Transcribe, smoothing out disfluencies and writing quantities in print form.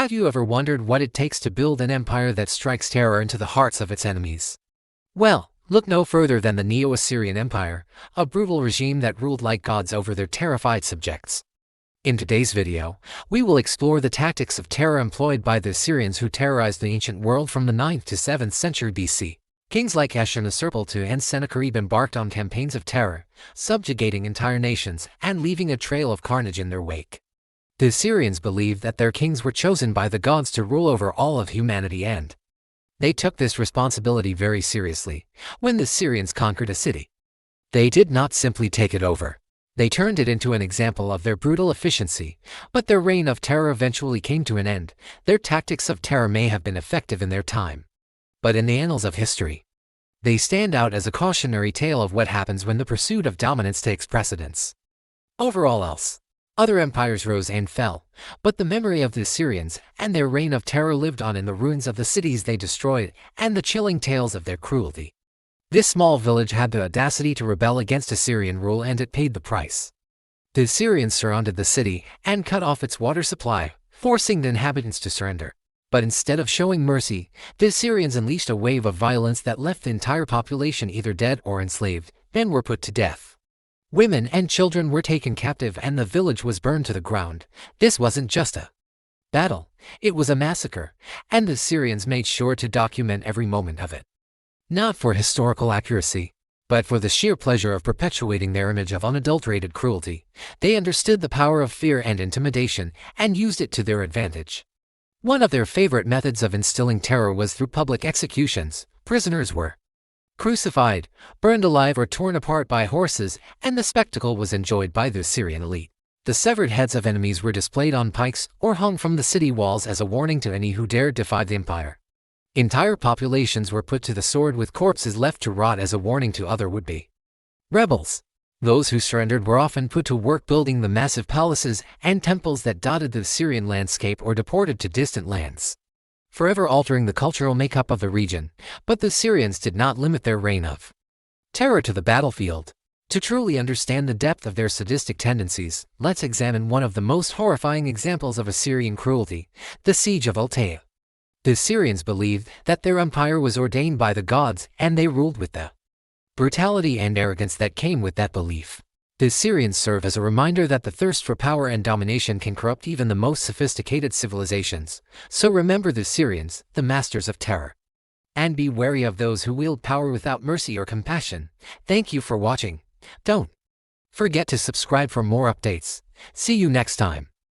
Have you ever wondered what it takes to build an empire that strikes terror into the hearts of its enemies? Well, look no further than the Neo-Assyrian Empire, a brutal regime that ruled like gods over their terrified subjects. In today's video, we will explore the tactics of terror employed by the Assyrians who terrorized the ancient world from the 9th to 7th century BC. Kings like Ashurnasirpal II and Sennacherib embarked on campaigns of terror, subjugating entire nations and leaving a trail of carnage in their wake. The Assyrians believed that their kings were chosen by the gods to rule over all of humanity, and they took this responsibility very seriously. When the Assyrians conquered a city, they did not simply take it over. They turned it into an example of their brutal efficiency, but their reign of terror eventually came to an end. Their tactics of terror may have been effective in their time, but in the annals of history, they stand out as a cautionary tale of what happens when the pursuit of dominance takes precedence over all else. Other empires rose and fell, but the memory of the Assyrians and their reign of terror lived on in the ruins of the cities they destroyed and the chilling tales of their cruelty. This small village had the audacity to rebel against Assyrian rule, and it paid the price. The Assyrians surrounded the city and cut off its water supply, forcing the inhabitants to surrender. But instead of showing mercy, the Assyrians unleashed a wave of violence that left the entire population either dead or enslaved. Men were put to death. Women and children were taken captive, and the village was burned to the ground. This wasn't just a battle, it was a massacre, and the Assyrians made sure to document every moment of it. Not for historical accuracy, but for the sheer pleasure of perpetuating their image of unadulterated cruelty. They understood the power of fear and intimidation and used it to their advantage. One of their favorite methods of instilling terror was through public executions. Prisoners were crucified, burned alive, or torn apart by horses, and the spectacle was enjoyed by the Assyrian elite. The severed heads of enemies were displayed on pikes or hung from the city walls as a warning to any who dared defy the empire. Entire populations were put to the sword, with corpses left to rot as a warning to other would-be rebels. Those who surrendered were often put to work building the massive palaces and temples that dotted the Assyrian landscape, or deported to distant lands, forever altering the cultural makeup of the region. But the Assyrians did not limit their reign of terror to the battlefield. To truly understand the depth of their sadistic tendencies, let's examine one of the most horrifying examples of Assyrian cruelty: the Siege of Altea. The Assyrians believed that their empire was ordained by the gods, and they ruled with the brutality and arrogance that came with that belief. The Assyrians serve as a reminder that the thirst for power and domination can corrupt even the most sophisticated civilizations. So remember the Assyrians, the masters of terror, and be wary of those who wield power without mercy or compassion. Thank you for watching. Don't forget to subscribe for more updates. See you next time.